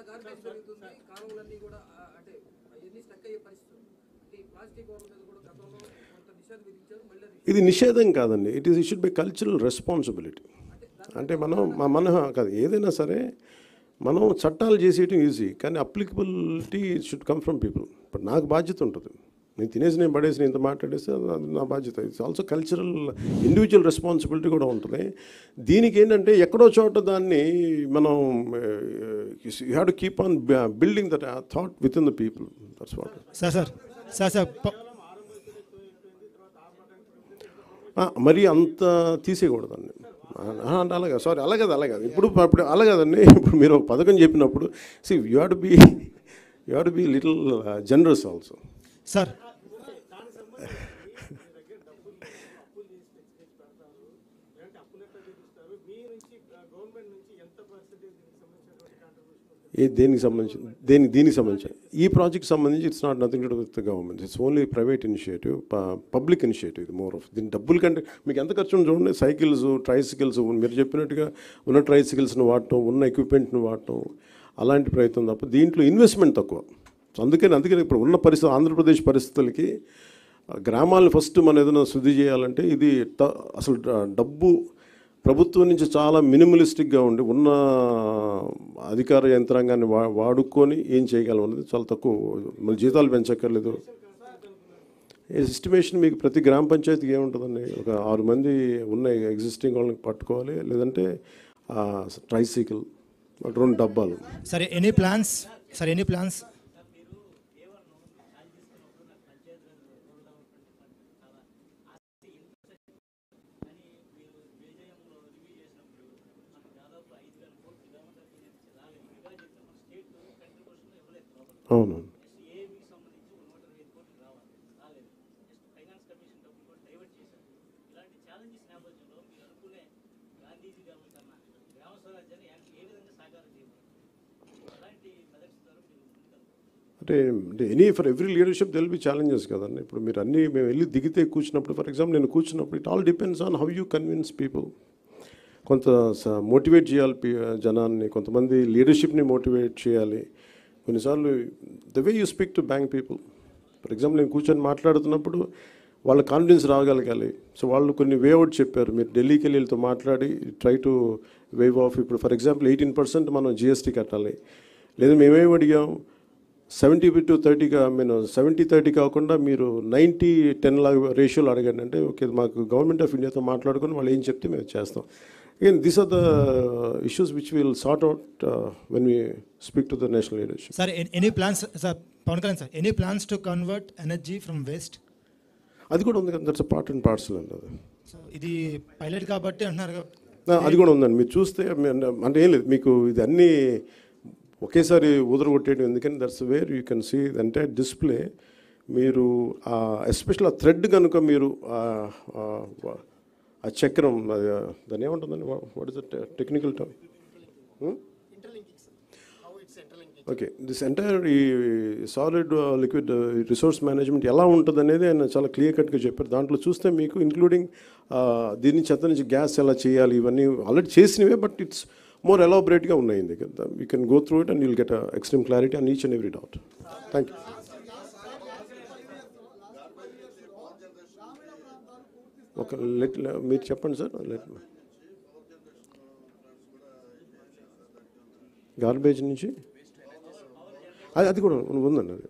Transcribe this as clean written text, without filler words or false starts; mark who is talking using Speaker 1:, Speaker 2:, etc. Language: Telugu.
Speaker 1: గార్బేజ్ పెరుగుతుంది, కాలువలన్నీ కూడా అంటే అవన్నీ స్టక్ అయ్యే పరిస్థితి. ఈ ప్లాస్టిక్ వాటర్ మీద కూడా గతంలో కొంత నిషేధం విధించారు. మళ్ళీ
Speaker 2: ఇది నిషేధం కాదండి, it should be cultural responsibility. అంటే మన కాదు, ఏదైనా సరే మనం చట్టాలు చేసేయటం ఈజీ, కానీ applicability should come from people. ఇప్పుడు నాకు బాధ్యత ఉంటుంది, నేను తినేసి నేను పడేసి ఇంత మాట్లాడేస్తే అది నా బాధ్యత. It's also cultural individual responsibility కూడా ఉంటుంది. దీనికి ఏంటంటే ఎక్కడో చోట దాన్ని మనం you have to keep on building that thought with in the people. That's what.
Speaker 3: Sir
Speaker 2: మరీ అంత తీసేయకూడదండి. అంటే అలాగా, సారీ, అలాగే ఇప్పుడు అలాగదండి. ఇప్పుడు మీరు ఒక పథకం చెప్పినప్పుడు you have to be little generous also.
Speaker 3: Sir
Speaker 2: దీనికి సంబంధించి ఈ ప్రాజెక్ట్ సంబంధించి it's not nothing to do with the government. It's only private initiative, public initiative. ఇది మోర్ ఆఫ్ దీని డబ్బుల కంటే మీకు ఎంత ఖర్చు ఉంది చూడండి. సైకిల్స్, ట్రైసికల్స్, మీరు చెప్పినట్టుగా ఉన్న ట్రైసికల్స్ని వాడటం, ఉన్న ఎక్విప్మెంట్ని వాడటం, అలాంటి ప్రయత్నం తప్ప దీంట్లో ఇన్వెస్ట్మెంట్ తక్కువ. అందుకని ఇప్పుడు ఉన్న పరిస్థితి, ఆంధ్రప్రదేశ్ పరిస్థితులకి గ్రామాలను ఫస్ట్ మనం ఏదైనా శుద్ధి చేయాలంటే ఇది అసలు డబ్బు ప్రభుత్వం నుంచి చాలా మినిమలిస్టిక్గా ఉండి ఉన్న అధికార యంత్రాంగాన్ని వాడుకొని ఏం చేయగలం అనేది చాలా తక్కువ. మళ్ళీ జీతాలు పెంచక్కర్లేదు. ఎస్టిమేషన్ మీకు ప్రతి గ్రామ పంచాయతీకి ఏముంటుందండి, ఒక 6 మంది ఉన్న ఎగ్జిస్టింగ్ వాళ్ళని పట్టుకోవాలి, లేదంటే ట్రైసైకిల్ 2 డబ్బాలు.
Speaker 3: సరే, ఎనీ ప్లాన్స్?
Speaker 2: అవును, అంటే for every leadership there'll be challenges కదండి. ఇప్పుడు మీరు మేము వెళ్ళి దిగితే కూర్చున్నప్పుడు, ఫర్ ఎగ్జాంపుల్ నేను కూర్చున్నప్పుడు, it all depends on how you convince people. కొంత మోటివేట్ చేయాలి జనాన్ని, కొంతమంది లీడర్షిప్ని మోటివేట్ చేయాలి. కొన్నిసార్లు the way you speak to bank people, for example నేను కూర్చొని మాట్లాడుతున్నప్పుడు వాళ్ళ కాన్ఫిడెన్స్ రాగలగాలి. సో వాళ్ళు కొన్ని వే అవుట్ చెప్పారు, మీరు ఢిల్లీకి వెళ్ళి వీళ్ళతో మాట్లాడి ట్రై టు వేవ్ ఆఫ్. ఇప్పుడు ఫర్ ఎగ్జాంపుల్ 18% మనం జిఎస్టీ కట్టాలి, లేదా మేమేమి అడిగాం 70-30గా, 70-30 కాకుండా మీరు 90-10 లాగా రేషియోలు అడగండి అంటే, ఓకే మాకు గవర్నమెంట్ ఆఫ్ ఇండియాతో మాట్లాడుకొని వాళ్ళు ఏం చెప్తే మేము చేస్తాం. Again, these are the issues which we will sort out when we speak to the national leadership.
Speaker 3: Sir, any plans, sir, Pawan Kalyan sir, any plans to convert energy from waste?
Speaker 2: అది కూడా ఉంది కదా, దట్స్ పార్ట్ అండ్ పార్సల్ అండి. అది
Speaker 3: సో ఇది పైలట్ కాబట్టి అంటున్నారు.
Speaker 2: అది కూడా ఉందండి. మీరు చూస్తే అంటే ఏం లేదు, మీకు ఇది అన్నీ ఒకేసారి కొట్టేయడం ఎందుకని, that's where you can see the entire display. మీరు ఎస్పెషల్ ఆ థ్రెడ్ కనుక మీరు ఆ చక్రం, దాన్ని ఏముంటుందండి, what is the technical term? Okay, this entire ఈ సాలిడ్ లిక్విడ్ రిసోర్స్ మేనేజ్మెంట్ ఎలా ఉంటుంది అనేది ఆయన చాలా క్లియర్ కట్గా చెప్పారు. దాంట్లో చూస్తే మీకు ఇంక్లూడింగ్ దీని చెత్త నుంచి గ్యాస్ ఎలా చేయాలి, ఇవన్నీ ఆల్రెడీ చేసినవే, బట్ ఇట్స్ మోర్ ఎలాబరేట్గా ఉన్నాయి. You can go through it and you'll get extreme clarity on each and every doubt. Thank you. ఒక మీరు చెప్పండి సార్. గార్బేజ్ నుంచి అది కూడా ఉందండి. అది